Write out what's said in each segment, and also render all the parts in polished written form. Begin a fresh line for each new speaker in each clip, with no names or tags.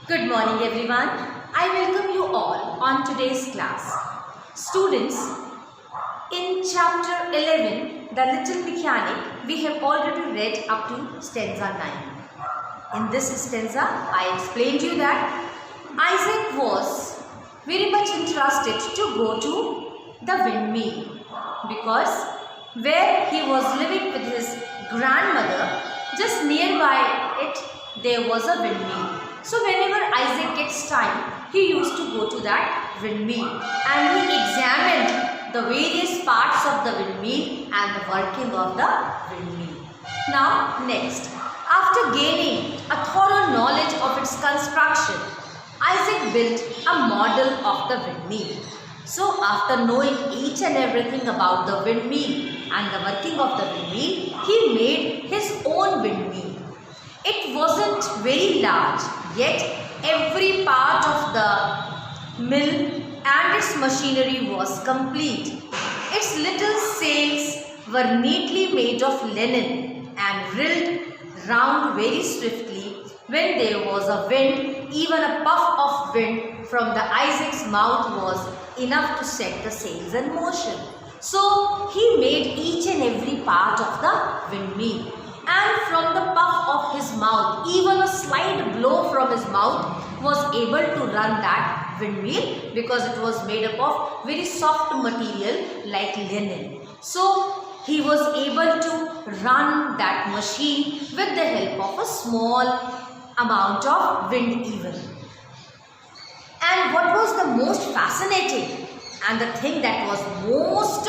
Good morning everyone. I welcome you all on today's class. Students, in chapter 11, The Little Mechanic, we have already read up to stanza 9. In this stanza, I explained you that Isaac was very much interested to go to the windmill because where he was living with his grandmother, just nearby it, there was a windmill. So whenever Isaac gets time, he used to go to that windmill and he examined the various parts of the windmill and the working of the windmill. Now next, after gaining a thorough knowledge of its construction, Isaac built a model of the windmill. So after knowing each and everything about the windmill and the working of the windmill, he made his own windmill. It wasn't very large, yet every part of the mill and its machinery was complete. Its little sails were neatly made of linen and reeled round very swiftly. When there was a wind, even a puff of wind from the Isaac's mouth was enough to set the sails in motion. So he made each and every part of the windmill. And from the puff of his mouth, even a slight blow from his mouth was able to run that windmill because it was made up of very soft material like linen. So he was able to run that machine with the help of a small amount of wind even. And what was the most fascinating and the thing that was most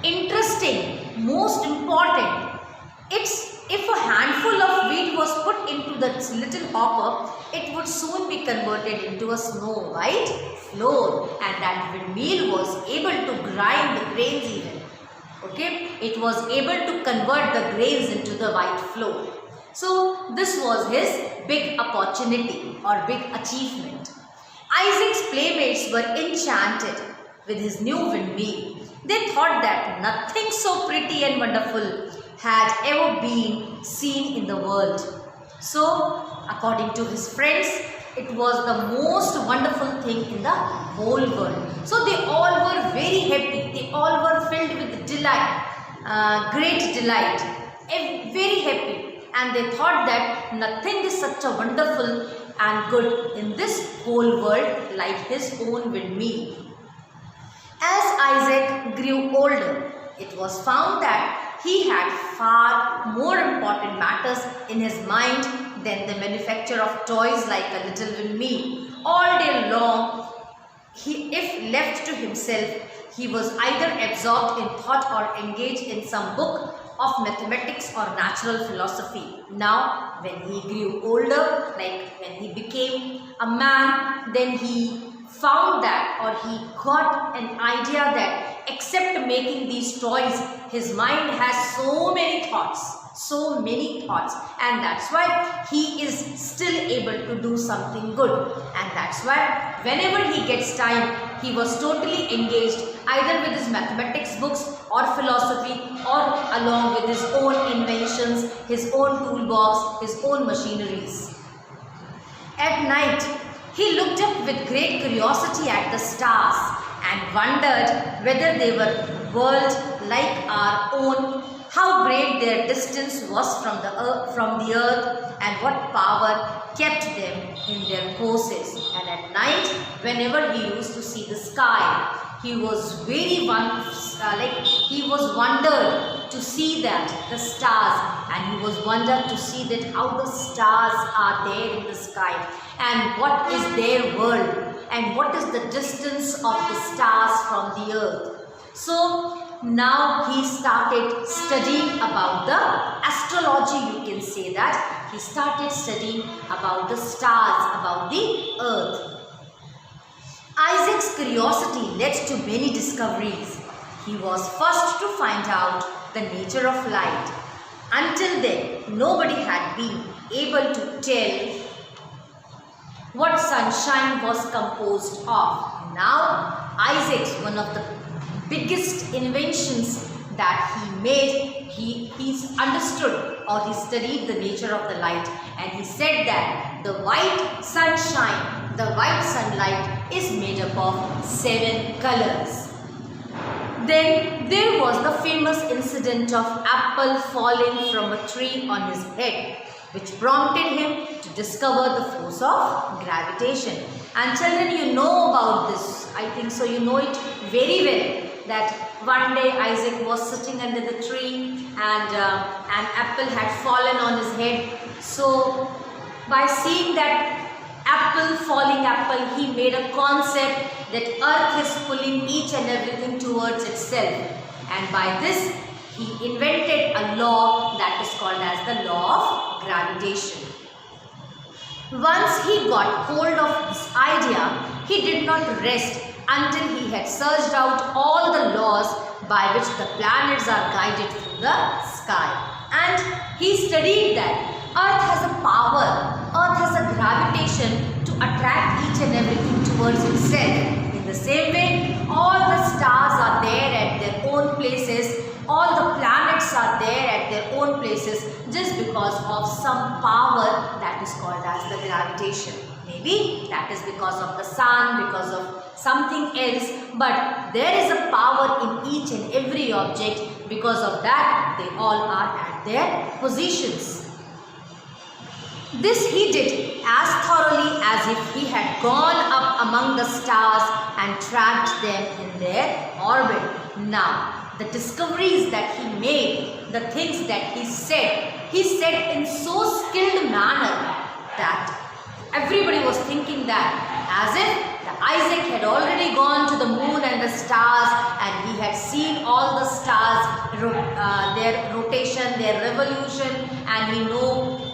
interesting, most important, if a handful of wheat was put into that little hopper, it would soon be converted into a snow white floor, and that windmill was able to grind the grains even. Okay, it was able to convert the grains into the white flour. So this was his big opportunity or big achievement. Isaac's playmates were enchanted with his new windmill. They thought that nothing so pretty and wonderful had ever been seen in the world. So according to his friends, it was the most wonderful thing in the whole world. So they all were very happy. They all were filled with delight, great delight, very happy. And they thought that nothing is such a wonderful and good in this whole world like his own windmill. As Isaac grew older, it was found that he had far more important matters in his mind than the manufacture of toys like a little windmill. All day long, if left to himself, he was either absorbed in thought or engaged in some book of mathematics or natural philosophy. Now, when he grew older, like when he became a man, then he found that, or he got an idea that except making these toys, his mind has so many thoughts, and that's why he is still able to do something good. And that's why whenever he gets time, he was totally engaged either with his mathematics books or philosophy, or along with his own inventions, his own toolbox, his own machineries. At night, he looked up with great curiosity at the stars and wondered whether they were worlds like our own, how great their distance was from the earth, and what power kept them in their courses. And at night, whenever he used to see the sky, he was wondered to see that the stars, and he was wondered to see that how the stars are there in the sky, and what is their world, and what is the distance of the stars from the earth. So now he started studying about the astrology, you can say that. He started studying about the stars, about the earth. Isaac's curiosity led to many discoveries. He was first to find out the nature of light. Until then, nobody had been able to tell what sunshine was composed of. Now, Isaac's one of the biggest inventions that he understood or he studied the nature of the light, and he said that the white sunshine, the white sunlight is made up of 7 colors. Then there was the famous incident of apple falling from a tree on his head, which prompted him to discover the force of gravitation. And children, you know about this. I think so. You know it very well. That one day Isaac was sitting under the tree and an apple had fallen on his head. So by seeing that falling apple, he made a concept that earth is pulling each and everything towards itself. And by this, he invented a law that is called as the law of gravitation. Once he got hold of this idea, he did not rest until he had searched out all the laws by which the planets are guided through the sky. And he studied that earth has a power, earth has a gravitation to attract each and everything towards itself. In the same way, all the stars are there at their own places, all the planets are there at their own places just because of some power that is called as the gravitation. Maybe that is because of the sun, because of something else, but there is a power in each and every object. Because of that, they all are at their positions. This he did as thoroughly as if he had gone up among the stars and tracked them in their orbit. Now, the discoveries that he made, the things that he said in so skilled manner that everybody was thinking that as if Isaac had already gone to the moon and the stars, and he had seen all the stars, their rotation, their revolution, and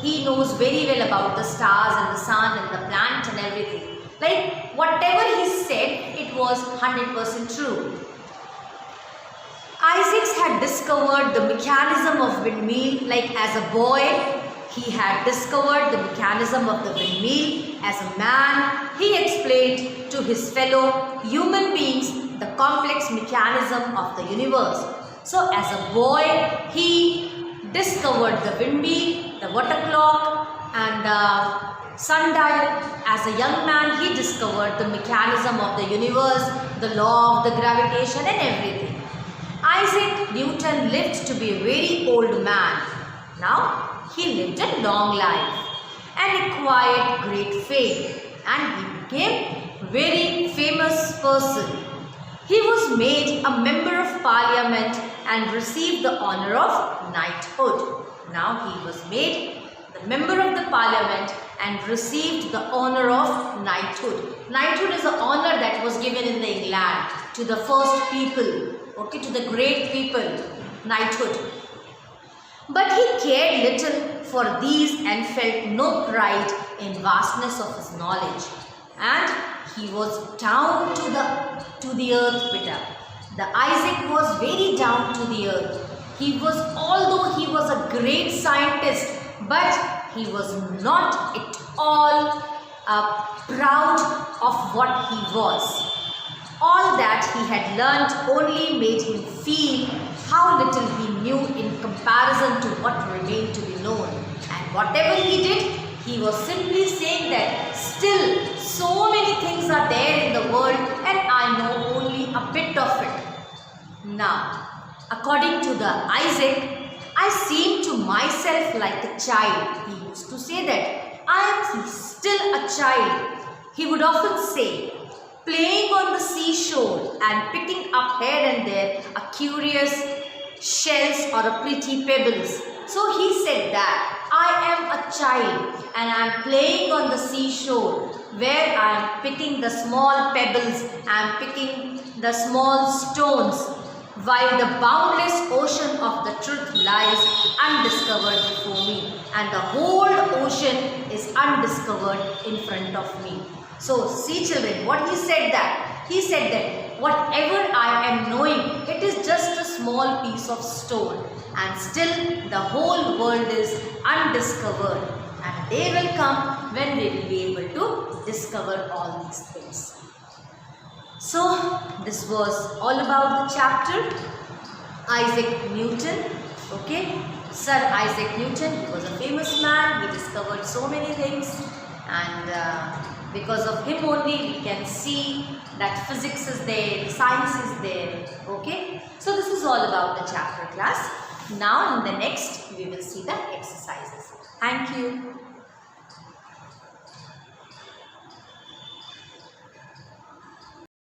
he knows very well about the stars and the sun and the planet and everything. Like whatever he said, it was 100% true. Isaac had discovered the mechanism of windmill. Like as a boy, he had discovered the mechanism of the windmill. As a man, he explained to his fellow human beings the complex mechanism of the universe. So as a boy, he discovered the windmill, the water clock and the sundial. As a young man, he discovered the mechanism of the universe, the law of the gravitation and everything. Isaac Newton lived to be a very old man. Now, he lived a long life and acquired great fame, and he became a very famous person. He was made a member of parliament and received the honor of knighthood. Now he was made the member of the parliament and received the honor of knighthood. Knighthood is an honor that was given in the England to the first people, to the great people, knighthood. But he cared little for these and felt no pride in vastness of his knowledge. And he was down to the earth, beta. The Isaac was very down to the earth. Although he was a great scientist, but he was not at all proud of what he was. All that he had learnt only made him feel how little he knew in comparison to what remained to be known. And whatever he did, he was simply saying that still so many things are there in the world and I know only a bit of it. Now, according to the Isaac, I seem to myself like a child. He used to say that I am still a child. He would often say, playing on the seashore and picking up here and there a curious shells or a pretty pebbles. So he said that I am a child and I am playing on the seashore where I am picking the small pebbles, I am picking the small stones, while the boundless ocean of the truth lies undiscovered before me, and the whole ocean is undiscovered in front of me. So see children, what he said that? He said that whatever I am knowing, it is just a small piece of stone, and still the whole world is undiscovered, and they will come when we will be able to discover all these things. So this was all about the chapter. Isaac Newton. Okay, Sir Isaac Newton, he was a famous man. He discovered so many things, and because of him only we can see that physics is there, science is there. Okay, so this is all about the chapter class. Now in the next we will see the exercises. Thank you.